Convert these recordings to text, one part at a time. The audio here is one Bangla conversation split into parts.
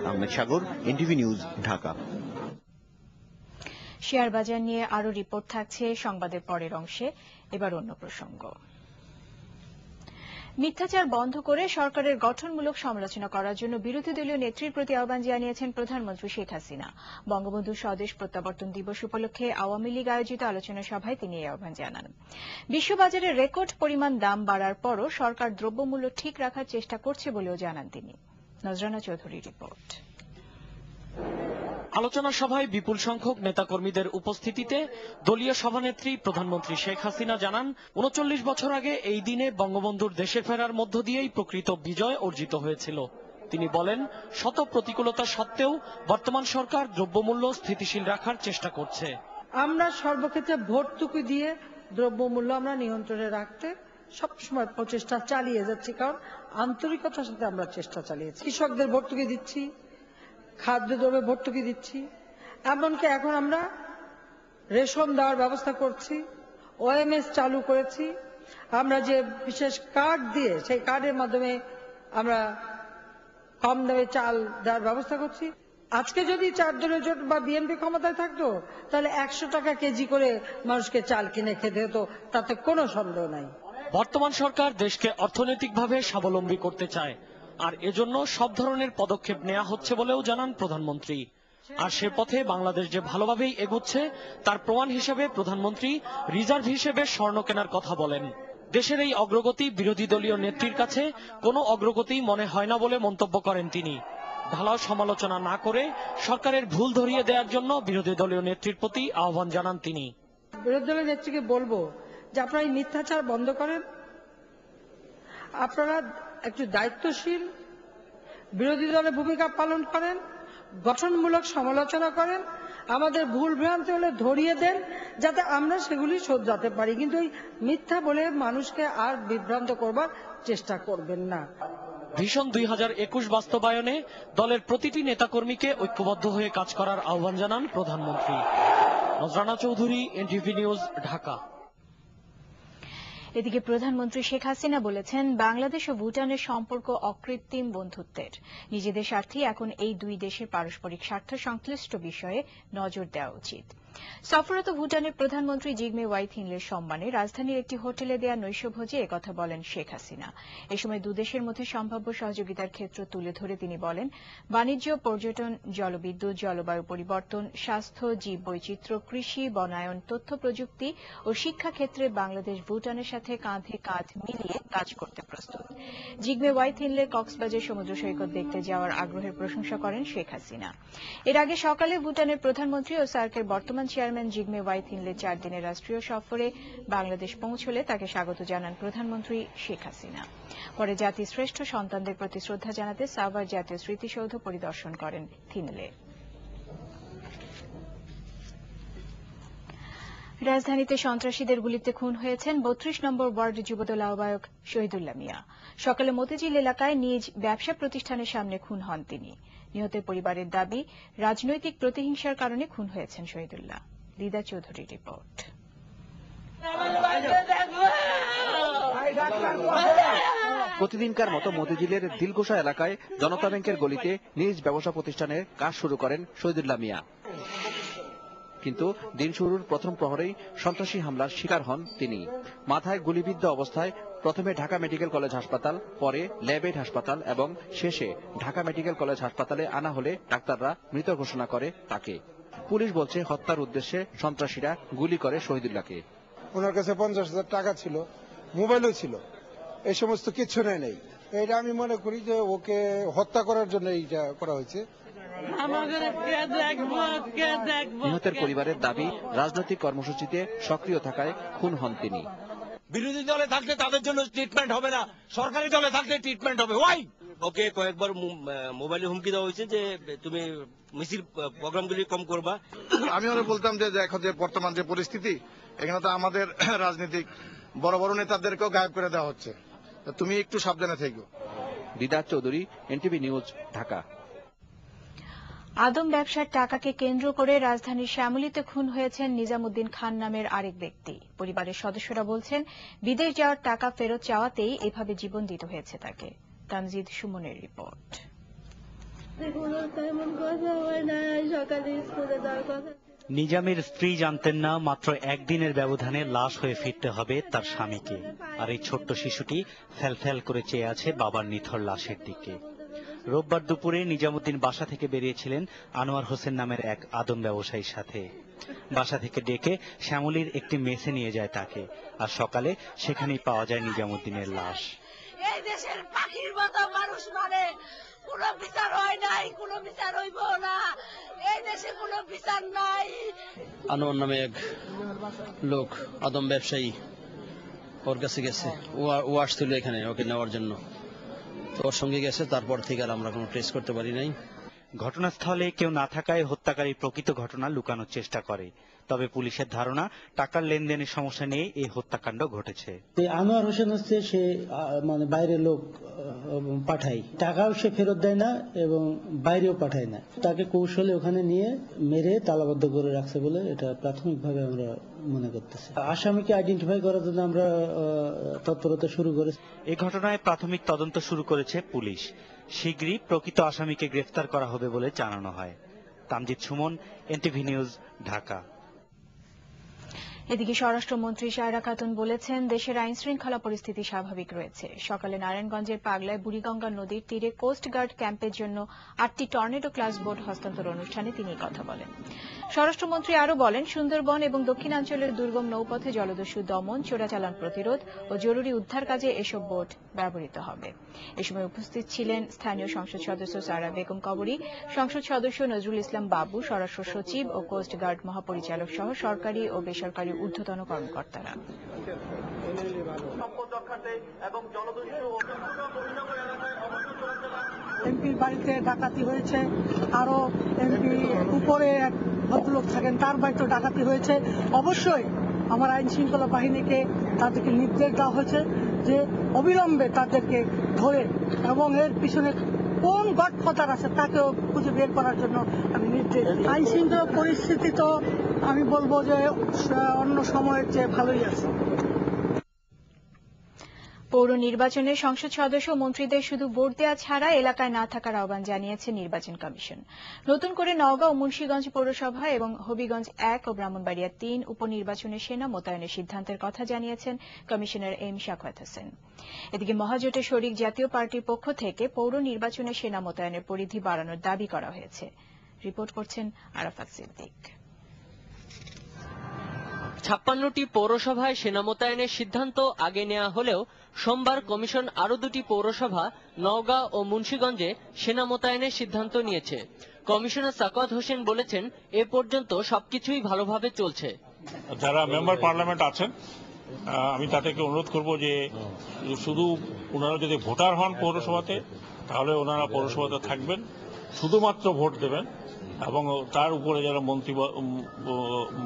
আহমেদ সাগর, এনটিভি নিউজ, ঢাকা। শেয়ার বাজার নিয়ে আরো রিপোর্ট থাকছে সংবাদের পরের অংশে। এবার অন্য প্রসঙ্গ। মিথ্যাচার বন্ধ করে সরকারের গঠনমূলক সমালোচনা করার জন্য বিরোধী দলীয় নেত্রীর প্রতি আহ্বান জানিয়েছেন প্রধানমন্ত্রী শেখ হাসিনা। বঙ্গবন্ধু স্বদেশ প্রত্যাবর্তন দিবস উপলক্ষে আওয়ামী লীগ আয়োজিত আলোচনা সভায় তিনি এই আহ্বান জানান। বিশ্ববাজারে রেকর্ড পরিমাণ দাম বাড়ার পরও সরকার দ্রব্যমূল্য ঠিক রাখার চেষ্টা করছে বলেও জানান তিনি। নজরানা চৌধুরীর রিপোর্ট। আলোচনা সভায় বিপুল সংখ্যক নেতাকর্মীদের উপস্থিতিতে দলীয় সভানেত্রী প্রধানমন্ত্রী শেখ হাসিনা জানান, ৩৯ বছর আগে এই দিনে বঙ্গবন্ধুর দেশে ফেরার মধ্য দিয়েই প্রকৃত বিজয় অর্জিত হয়েছিল। তিনি বলেন, শত প্রতিকূলতা সত্ত্বেও বর্তমান সরকার দ্রব্যমূল্য স্থিতিশীল রাখার চেষ্টা করছে। আমরা সর্বক্ষেত্রে ভর্তুকি দিয়ে দ্রব্যমূল্য আমরা নিয়ন্ত্রণে রাখতে সবসময় প্রচেষ্টা চালিয়ে যাচ্ছি, কারণ আন্তরিকতার সাথে আমরা চেষ্টা চালিয়েছি। কৃষকদের ভর্তুকি দিচ্ছি, খাদ্যদ্রব্যে ভর্তুকি দিচ্ছি, এমনকি এখন আমরা রেশন দেওয়ার ব্যবস্থা করছি, ওএমএস চালু করেছি। আমরা যে বিশেষ কার্ড দিয়ে সেই কার্ডের মাধ্যমে আমরা কম দামে চাল দেওয়ার ব্যবস্থা করছি। আজকে যদি 4 দলীয় জোট বা বিএনপি ক্ষমতায় থাকতো, তাহলে 100 টাকা কেজি করে মানুষকে চাল কিনে খেতে হতো, তাতে কোনো সন্দেহ নাই। বর্তমান সরকার দেশকে অর্থনৈতিকভাবে স্বাবলম্বী করতে চায়, আর এজন্য সব ধরনের পদক্ষেপ নেওয়া হচ্ছে বলেও জানান প্রধানমন্ত্রী। আর সে পথে বাংলাদেশ যে ভালোভাবেই এগোচ্ছে তার প্রমাণ হিসেবে প্রধানমন্ত্রী রিজার্ভ হিসেবে স্বর্ণ কেনার কথা বলেন। দেশের এই অগ্রগতি বিরোধী দলীয় নেত্রীর কাছে কোনো অগ্রগতি মনে হয় না বলে মন্তব্য করেন তিনি। ঢালাও সমালোচনা না করে সরকারের ভুল ধরিয়ে দেওয়ার জন্য বিরোধী দলীয় নেত্রীর প্রতি আহ্বান জানান তিনি। বিরোধী দলীয় নেত্রীকে বলবো যে আপনারা এই মিথ্যাচার বন্ধ করেন, আপনারা একটু দায়িত্বশীল বিরোধী দলের ভূমিকা পালন করেন, গঠনমূলক সমালোচনা করেন, আমাদের ভুল ভ্রান্তি হলে ধরিয়ে দেন যাতে আমরা সেগুলি শোধরাতে পারি, কিন্তু এই মিথ্যা বলে মানুষকে আর বিভ্রান্ত করবার চেষ্টা করবেন না। ভিশন 2021 বাস্তবায়নে দলের প্রতিটি নেতাকর্মীকে ঐক্যবদ্ধ হয়ে কাজ করার আহ্বান জানান প্রধানমন্ত্রী। নজরানা চৌধুরী, এনটিভি নিউজ, ঢাকা। এদিকে প্রধানমন্ত্রী শেখ হাসিনা বলেছেন, বাংলাদেশ ও ভুটানের সম্পর্ক অকৃত্রিম বন্ধুত্বের। নিজেদের স্বার্থে এখন এই দুই দেশের পারস্পরিক স্বার্থ সংশ্লিষ্ট বিষয়ে নজর দেওয়া উচিত। সফররত ভুটানের প্রধানমন্ত্রী জিগমে ওয়াইথিনলের সম্মানে রাজধানীর একটি হোটেলে দেয়া নৈশভোজে একথা বলেন শেখ হাসিনা। এ সময় দুদেশের মধ্যে সম্ভাব্য সহযোগিতার ক্ষেত্র তুলে ধরে তিনি বলেন, বাণিজ্য, পর্যটন, জলবিদ্যুৎ, জলবায়ু পরিবর্তন, স্বাস্থ্য, জীববৈচিত্র্য, কৃষি, বনায়ন, তথ্য প্রযুক্তি ও শিক্ষা ক্ষেত্রে বাংলাদেশ ভুটানের সাথে কাঁধে কাঁধ মিলিয়ে কাজ করতে প্রস্তুত। জিগমে ওয়াইথিনলে কক্সবাজার সমুদ্র সৈকত দেখতে যাওয়ার আগ্রহের প্রশংসা করেন শেখ হাসিনা। এর আগে সকালে ভুটানের প্রধানমন্ত্রী ও সার্কের বর্তমান চেয়ারম্যান জিগমে ওয়াইথিনলে 4 দিনের রাষ্ট্রীয় সফরে বাংলাদেশ পৌঁছলে তাকে স্বাগত জানান প্রধানমন্ত্রী শেখ হাসিনা। পরে জাতির শ্রেষ্ঠ সন্তানদের প্রতি শ্রদ্ধা জানাতে সাভার জাতীয় স্মৃতিসৌধ পরিদর্শন করেন থিনলে। রাজধানীতে সন্ত্রাসীদের গুলিতে খুন হয়েছেন 32 নম্বর ওয়ার্ড যুবদল আহ্বায়ক শহীদুল্লাহ মিয়া। সকালে মতিঝিল এলাকায় নিজ ব্যবসা প্রতিষ্ঠানের সামনে খুন হন তিনি। নিহতের পরিবারের দাবি, রাজনৈতিক প্রতিহিংসার কারণে খুন হয়েছেন শহীদুল্লাহ। লীলা চৌধুরীর রিপোর্ট। প্রতিদিনকার মতো মতিঝিলের দিলকুশা এলাকায় জনতা ব্যাংকের গলিতে নিজ ব্যবসা প্রতিষ্ঠানের কাজ শুরু করেন শহীদুল্লাহ মিয়া, কিন্তু দিন শুরুর প্রথম প্রহরেই সন্ত্রাসী হামলার শিকার হন তিনি। মাথায় গুলিবিদ্ধ অবস্থায় প্রথমে ঢাকা মেডিকেল কলেজ হাসপাতাল, পরে ল্যাবেড হাসপাতাল এবং শেষে ঢাকা মেডিকেল কলেজ হাসপাতালে আনা হলে ডাক্তাররা মৃত ঘোষণা করে তাকে। পুলিশ বলছে হত্যার উদ্দেশ্যে সন্ত্রাসীরা গুলি করে শহীদুল্লাহকে। ওনার কাছে 50,000 টাকা ছিল, মোবাইলও ছিল, এই সমস্ত কিছু নেই। এটা আমি মনে করি যে ওকে হত্যা করার জন্য এইটা করা হয়েছে। নিহতের পরিবারের দাবি, রাজনৈতিক কর্মসূচিতে সক্রিয় থাকায় খুন হন তিনি। বিরোধী দলে থাকলে তাদের জন্য ট্রিটমেন্ট হবে না, সরকারি দলে থাকলে ট্রিটমেন্ট হবে। ওয়াই ওকে কয়েকবার মোবাইলে হুমকি দেওয়া হয়েছে যে তুমি মিছিল প্রোগ্রামগুলি কম করবা। আমি ওরা বলতাম যে দেখো যে বর্তমান যে পরিস্থিতি, এখানে তো আমাদের রাজনীতিক বড় বড় নেতাদেরকেও গায়েব করে দেওয়া হচ্ছে, তুমি একটু সাবধানে থেকো। দিদার চৌধুরী, এনটিভি নিউজ, ঢাকা। আদম ব্যবসার টাকাকে কেন্দ্র করে রাজধানীর শ্যামলীতে খুন হয়েছেন নিজামুদ্দিন খান নামের আরেক ব্যক্তি। পরিবারের সদস্যরা বলছেন, বিদেশ যাওয়ার টাকা ফেরত চাওয়াতেই এভাবে জীবন দিতে হয়েছে তাকে। তামজিদ সুমনের রিপোর্ট। তেমন কথা হয় না, সকালে স্কুলে যাওয়ার কথা। নিজামের স্ত্রী জানতেন না মাত্র একদিনের ব্যবধানে লাশ হয়ে ফিরতে হবে তার স্বামীকে, আর এই ছোট্ট শিশুটি ফ্যালফ্যাল করে চেয়ে আছে বাবার নিথর লাশের দিকে। রোববার দুপুরে নিজামুদ্দিন বাসা থেকে বেরিয়েছিলেন আনোয়ার হোসেন নামের এক আদম ব্যবসায়ীর সাথে। বাসা থেকে ডেকে শ্যামলীর একটি মেসে নিয়ে যায় তাকে, আর সকালে সেখানেই পাওয়া যায় নিজামুদ্দিনের লাশ। এই দেশের পাখির মতো মানুষ মানে কোনো বিচার হয় নাই, কোনো বিচার হইব না, এই দেশে কোনো বিচার নাই। আনোয়ার নামে এক লোক আদম ব্যবসায়ী, ওর কাছে গেছে, ও আসছিল এখানে ওকে নেওয়ার জন্য, তো ওর সঙ্গে গেছে। তারপর থেকে আর আমরা কোনো ট্রেস করতে পারি নাই। ঘটনাস্থলে কেউ না থাকায় হত্যাকারীর প্রকৃত ঘটনা লুকানোর চেষ্টা করে, তবে পুলিশের ধারণা টাকার লেনদেনের সমস্যা নিয়ে এই হত্যাকাণ্ড ঘটেছে। আনোয়ার হোসেন হচ্ছে সে মানে বাইরে লোক পাঠায়, টাকাও সে ফেরত দেয় না এবং বাইরেও পাঠায় না, তাকে কৌশলে ওখানে নিয়ে মেরে তালাবদ্ধ করে রাখছে বলে এটা প্রাথমিকভাবে আমরা মনে করতেছি। আসামিকে আইডেন্টিফাই করার জন্য আমরা তৎপরতা শুরু করেছি। এই ঘটনায় প্রাথমিক তদন্ত শুরু করেছে পুলিশ। শীঘ্রই প্রকৃত আসামিকে গ্রেফতার করা হবে বলে জানানো হয়। Tamjid Suman, NTV news, Dhaka. এদিকে স্বরাষ্ট্রমন্ত্রী সায়রা খাতুন বলেছেন, দেশের আইন শৃঙ্খলা পরিস্থিতি স্বাভাবিক রয়েছে। সকালে নারায়ণগঞ্জের পাগলায় বুড়িগঙ্গা নদীর তীরে কোস্ট গার্ড ক্যাম্পের জন্য 8টি টর্নেডো ক্লাস বোট হস্তান্তর অনুষ্ঠানে তিনি কথা বলেন। স্বরাষ্ট্রমন্ত্রী আরও বলেন, সুন্দরবন এবং দক্ষিণাঞ্চলের দুর্গম নৌপথে জলদস্যু দমন, চোরাচালান প্রতিরোধ ও জরুরি উদ্ধার কাজে এসব বোট ব্যবহৃত হবে। এ সময় উপস্থিত ছিলেন স্থানীয় সংসদ সদস্য সারা বেগম কবরী, সংসদ সদস্য নজরুল ইসলাম বাবু, স্বরাষ্ট্র সচিব ও কোস্ট গার্ড মহাপরিচালক সহ সরকারি ও বেসরকারি ঊর্ধ্বতন কর্মকর্তারা। এমপির বাড়িতে ডাকাতি হয়েছে, আরো এমপি উপরে এক ভদ্রলোক থাকেন তার বাড়িতে ডাকাতি হয়েছে। অবশ্যই আমার আইন শৃঙ্খলা বাহিনীকে তাদেরকে নির্দেশ দেওয়া হয়েছে যে অবিলম্বে তাদেরকে ধরে এবং এর পিছনে কোন গডফাদার আছে তাকেও খুঁজে বের করার জন্য আমি নির্দেশ দিই। আইন শৃঙ্খলা পরিস্থিতি তো আমি বলবো যে অন্য সময়ের চেয়ে ভালোই আছে। পৌর নির্বাচনে সংসদ সদস্য ও মন্ত্রীদের শুধু ভোট দেওয়া ছাড়া এলাকায় না থাকার আহ্বান জানিয়েছে নির্বাচন কমিশন। নতুন করে নওগাঁ ও মুন্সিগঞ্জ পৌরসভা এবং হবিগঞ্জ 1 ও ব্রাহ্মণবাড়িয়া 3 উপনির্বাচনে সেনা মোতায়েনের সিদ্ধান্তের কথা জানিয়েছেন কমিশনার এম শাখাওয়াত হোসেন। এদিকে মহাজোটের শরিক জাতীয় পার্টির পক্ষ থেকে পৌর নির্বাচনে সেনা মোতায়েনের পরিধি বাড়ানোর দাবি করা হয়েছে। রিপোর্ট করছেন আরাফাত সিদ্দিক। 56টি পৌরসভায় সেনা মোতায়েনের সিদ্ধান্ত আগে নেওয়া হলেও সোমবার কমিশন আরো 2টি পৌরসভা নওগাঁ ও মুন্সিগঞ্জে সেনা মোতায়েনের সিদ্ধান্ত নিয়েছে। কমিশনার শাখাওয়াত হোসেন বলেছেন, এ পর্যন্ত সবকিছুই ভালোভাবে চলছে। যারা মেম্বার পার্লামেন্ট আছেন, আমি তাদেরকে অনুরোধ করব যে শুধু ওনারা যদি ভোটার হন পৌরসভাতে, তাহলে ওনারা পৌরসভাতে থাকবেন, শুধুমাত্র ভোট দেবেন, এবং তার উপরে যারা মন্ত্রী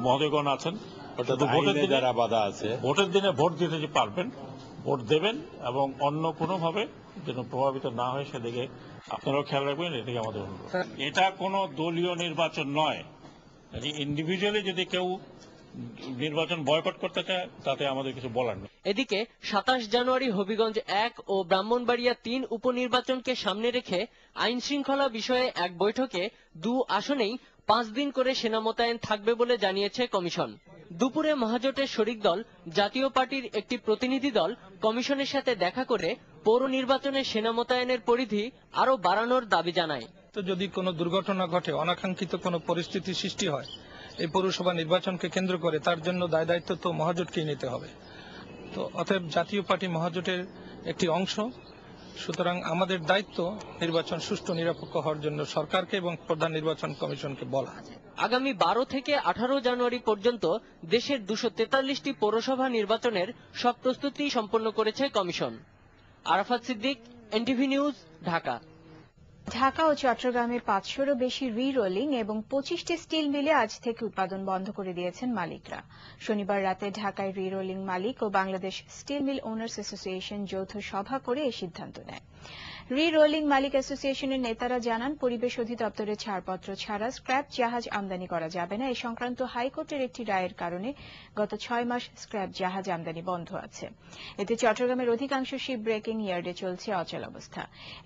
মহোদয়গণ আছেন যারা বাধা আছে, ভোটের দিনে ভোট দিতে যে পারবেন, ভোট দেবেন এবং অন্য কোনোভাবে যেন প্রভাবিত না হয় সেদিকে আপনারাও খেয়াল রাখবেন। এটাকে আমাদের অনুরোধ। এটা কোনো দলীয় নির্বাচন নয়। ইন্ডিভিজুয়ালি যদি কেউ নির্বাচন বয়কট করতে চায় তাতে আমাদের কিছু বলার নেই। এদিকে 27 জানুয়ারি হবিগঞ্জ 1 ও ব্রাহ্মণবাড়িয়া 3 উপনির্বাচনকে সামনে রেখে আইন শৃঙ্খলা বিষয়ে এক বৈঠকে 2 আসনেই 5 দিন করে সেনা মোতায়েন থাকবে বলে জানিয়েছে কমিশন। দুপুরে মহাজোটের শরিক দল জাতীয় পার্টির একটি প্রতিনিধি দল কমিশনের সাথে দেখা করে পৌর নির্বাচনে সেনা মোতায়েনের পরিধি আরো বাড়ানোর দাবি জানায়। তো যদি কোনো দুর্ঘটনা ঘটে, অনাকাঙ্ক্ষিত কোনো পরিস্থিতি সৃষ্টি হয় এই পৌরসভা নির্বাচনকে কেন্দ্র করে, তার জন্য দায় দায়িত্ব তো মহাজোটকেই নিতে হবে। তো অতএব জাতীয় পার্টি মহাজোটের একটি অংশ, সুতরাং আমাদের দায়িত্ব নির্বাচন সুষ্ঠু নিরপেক্ষ হওয়ার জন্য সরকারকে এবং প্রধান নির্বাচন কমিশনকে বলা। আগামী 12 থেকে 18 জানুয়ারি পর্যন্ত দেশের 243টি পৌরসভা নির্বাচনের সব প্রস্তুতি সম্পন্ন করেছে কমিশন। Arafat Siddique, NTV news, Dhaka. ঢাকা ও চট্টগ্রামে 500-এরও বেশি রি-রোলিং এবং 25টি স্টিল মিলে আজ থেকে উৎপাদন বন্ধ করে দিয়েছেন মালিকরা। শনিবার রাতে ঢাকায় রি-রোলিং মালিক ও Bangladesh steel mill owners association যৌথ সভা করে এই সিদ্ধান্ত নেয়। রি-রোলিং মালিক অ্যাসোসিয়েশনের নেতারা জানান, পরিবেশ অধিদপ্তরের ছাড়পত্র ছাড়া স্ক্র্যাপ জাহাজ আমদানি করা যাবে না। এই সংক্রান্ত হাইকোর্টের একটি রায়ের কারণে গত 6 মাস স্ক্র্যাপ জাহাজ আমদানি বন্ধ আছে। এতে চট্টগ্রামের অধিকাংশ শিপ ব্রেকিং ইয়ার্ডে চলছে অচলাবস্থা।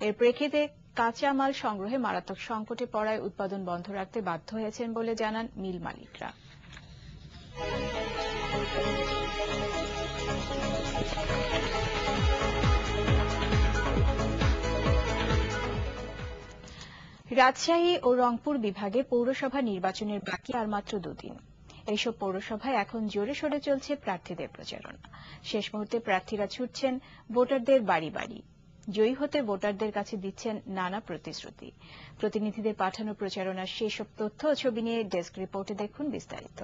এর প্রেক্ষিতে কাঁচামাল সংগ্রহে মারাত্মক সংকটে পড়ায় উৎপাদন বন্ধ রাখতে বাধ্য হয়েছেন বলে জানান মিল মালিকরা। রাজশাহী ও রংপুর বিভাগে পৌরসভা নির্বাচনের বাকি আর মাত্র 2 দিন। এইসব পৌরসভায় এখন জোরে সোরে চলছে প্রার্থীদের প্রচারণা। শেষ মুহূর্তে প্রার্থীরা ছুটছেন ভোটারদের বাড়ি বাড়ি। জয়ী হতে ভোটারদের কাছে দিচ্ছেন নানা প্রতিশ্রুতি। প্রতিনিধিদের পাঠানো প্রচারণার সেসব তথ্য ও ছবি নিয়ে ডেস্ক রিপোর্টে দেখুন বিস্তারিত।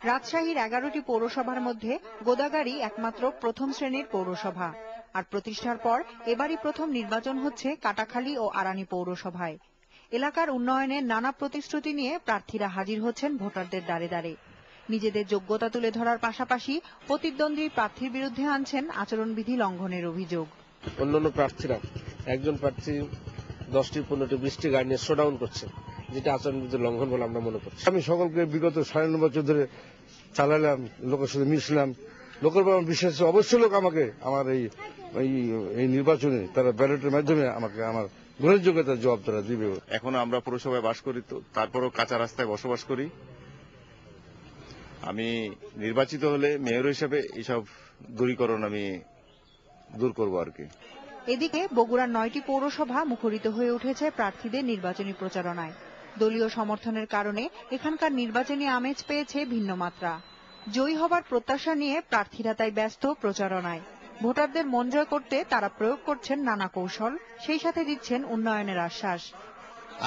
রাজশাহীর 11টি পৌরসভার মধ্যে গোদাগাড়ী একমাত্র প্রথম শ্রেণীর পৌরসভা। আর প্রতিষ্ঠার পর এবারই প্রথম নির্বাচন হচ্ছে কাটাখালী ও আরানি পৌরসভায়। এলাকার উন্নয়নে নানা প্রতিশ্রুতি নিয়ে প্রার্থীরা হাজির হচ্ছেন ভোটারদের দ্বারে দ্বারে। নিজেদের যোগ্যতা তুলে ধরার পাশাপাশি প্রতিদ্বন্দ্বী প্রার্থীর বিরুদ্ধে আনছেন আচরণবিধি লঙ্ঘনের অভিযোগ। অন্যান্য প্রার্থীরা একজন প্রার্থী 10টি 15টি 20টি গাড়ি নিয়ে শোডাউন করছে, যেটা আচরণবিধি লঙ্ঘন বলে আমরা মনে করছি। আমি সকলকে বিগত 9.5 বছর ধরে চালালাম, লোকের সাথে মিশলাম, লোকের বিশ্বাস অবশ্যই লোক আমাকে আমার এই নির্বাচনে তারা ব্যালটের মাধ্যমে আমাকে আমার গ্রহণযোগ্যতার জবাব তারা দিবে। এখন আমরা পৌরসভায় বাস করি, তো তারপরও কাঁচা রাস্তায় বসবাস করি। আমি নির্বাচিত হলে মেয়র হিসেবে এইসব দূরীকরণ আমি দূর করব আর কি। এদিকে বগুড়ার 9টি পৌরসভা মুখরিত হয়ে উঠেছে প্রার্থীদের নির্বাচনী প্রচারণায়। দলীয় সমর্থনের কারণে এখানকার নির্বাচনী আমেজ পেয়েছে ভিন্ন মাত্রা। জয়ী হবার প্রত্যাশা নিয়ে প্রার্থীরা তাই ব্যস্ত প্রচারণায়। ভোটারদের মন জয় করতে তারা প্রয়োগ করছেন নানা কৌশল, সেই সাথে দিচ্ছেন উন্নয়নের আশ্বাস।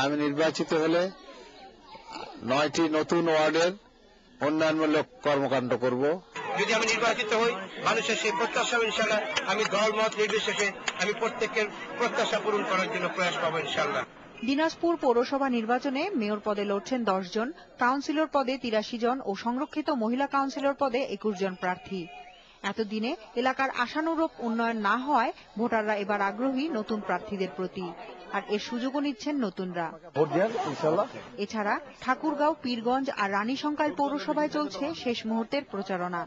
আমি নির্বাচিত হলে 9টি নতুন ওয়ার্ডের উন্নয়নমূলক কর্মকাণ্ড করব। যদি আমি নির্বাচিত হই, মানুষের সেই প্রত্যাশা ইনশাল্লাহ আমি দল মত নির্বিশেষে আমি প্রত্যেকের প্রত্যাশা পূরণ করার জন্য প্রয়াস পাবো ইনশাল্লাহ। দিনাজপুর পৌরসভা নির্বাচনে মেয়র পদে লড়ছেন 10 জন, কাউন্সিলর পদে 83 জন ও সংরক্ষিত মহিলা কাউন্সিলর পদে 21 জন প্রার্থী। এতদিনে এলাকার আশানুরূপ উন্নয়ন না হওয়ায় ভোটাররা এবার আগ্রহী নতুন প্রার্থীদের প্রতি, আর এর সুযোগও নিচ্ছেন নতুনরা। এছাড়া ঠাকুরগাঁও, পীরগঞ্জ আর রানীশঙ্কাইল পৌরসভায় চলছে শেষ মুহূর্তের প্রচারণা।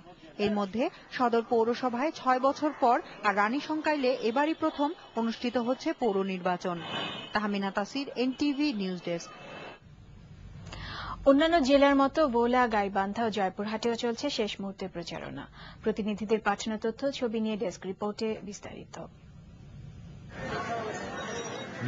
এর মধ্যে সদর পৌরসভায় 6 বছর পর আর রানীশঙ্কাইলে এবারই প্রথম অনুষ্ঠিত হচ্ছে পৌর নির্বাচন। তাহমিনা তাসির, এনটিভি নিউজ ডেস্ক। অন্যান্য জেলার মতো ভোলা, গাইবান্ধা ও জয়পুরহাটেও চলছে শেষ মুহূর্তের প্রচারণা। প্রতিনিধিদের পাঠানো তথ্য ছবি নিয়ে ডেস্ক রিপোর্টে বিস্তারিত।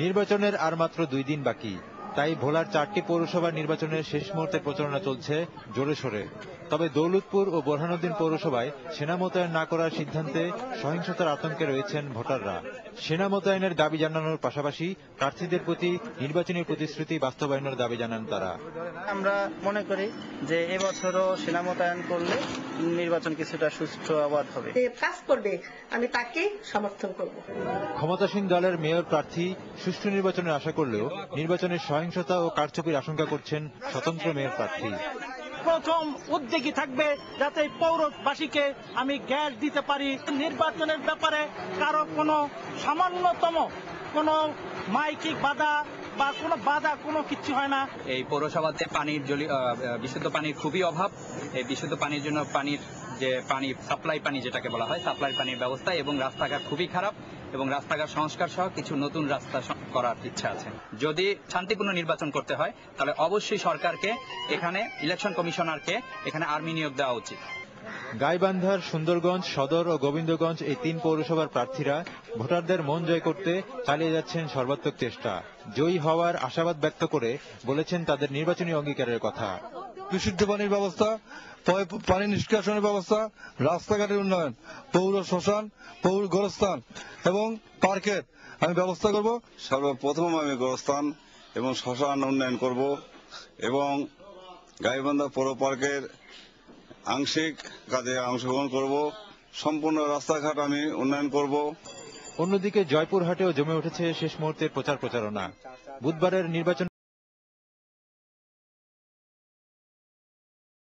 নির্বাচনের আর মাত্র 2 দিন বাকি, তাই ভোলার 4টি পৌরসভার নির্বাচনের শেষ মুহূর্তে প্রচারণা চলছে জোরে সোরে। তবে দৌলতপুর ও বোরহানুদ্দিন পৌরসভায় সেনা মোতায়েন না করার সিদ্ধান্তে সহিংসতার আতঙ্কে রয়েছেন ভোটাররা। সেনা মোতায়েনের দাবি জানানোর পাশাপাশি প্রার্থীদের প্রতি নির্বাচনী প্রতিশ্রুতি বাস্তবায়নের দাবি জানান তারা। আমরা মনে করি যে এবছরও সেনা মোতায়েন করলে নির্বাচন কিছুটা সুষ্ঠু অবাধ হবে। কাজ করবে, আমি তাকে সমর্থন করব। ক্ষমতাসীন দলের মেয়র প্রার্থী সুষ্ঠু নির্বাচনের আশা করলেও নির্বাচনের সহিংসতা ও কারচুপির আশঙ্কা করছেন স্বতন্ত্র মেয়র প্রার্থী। প্রথম উদ্যোগী থাকবে যাতে পৌরবাসীকে আমি গ্যাস দিতে পারি। নির্বাচনের ব্যাপারে কারো কোনো সামান্যতম কোনো মাইকিক বাধা বা কোনো বাধা কোনো কিছু হয় না। এই পৌরসভাতে বিশুদ্ধ পানির খুবই অভাব। এই বিশুদ্ধ পানির জন্য পানি সাপ্লাই পানি যেটাকে বলা হয়, সাপ্লাই পানির ব্যবস্থা এবং রাস্তাঘাট খুবই খারাপ, এবং রাস্তাঘাট সংস্কার সহ কিছু নতুন রাস্তা করার ইচ্ছা আছে। যদি শান্তিপূর্ণ নির্বাচন করতে হয় তাহলে অবশ্যই সরকারকে এখানে ইলেকশন কমিশনারকে এখানে আর্মি নিয়োগ দেওয়া উচিত। গাইবান্ধার সুন্দরগঞ্জ, সদর ও গোবিন্দগঞ্জ এই 3 পৌরসভার প্রার্থীরা ভোটারদের মন জয় করতে চালিয়ে যাচ্ছেন সর্বাত্মক চেষ্টা। জয়ী হওয়ার আশাবাদ ব্যক্ত করে বলেছেন তাদের নির্বাচনী অঙ্গীকারের কথা। বিশুদ্ধ পানির ব্যবস্থা, পানি নিষ্কাশনের ব্যবস্থা, রাস্তাঘাটের উন্নয়ন, পৌর শ্মশান, পৌর গোরস্থান এবং পার্কের আমি ব্যবস্থা করব। সর্বপ্রথম আমি গোরস্থান এবং শ্মশান উন্নয়ন করব এবং গাইবান্ধা পৌর পার্কের আংশিক কাজে অংশগ্রহণ করব। সম্পূর্ণ রাস্তাঘাট আমি উন্নয়ন করব। অন্যদিকে জয়পুরহাটেও জমে উঠেছে শেষ মুহূর্তের প্রচারণা। বুধবারের নির্বাচন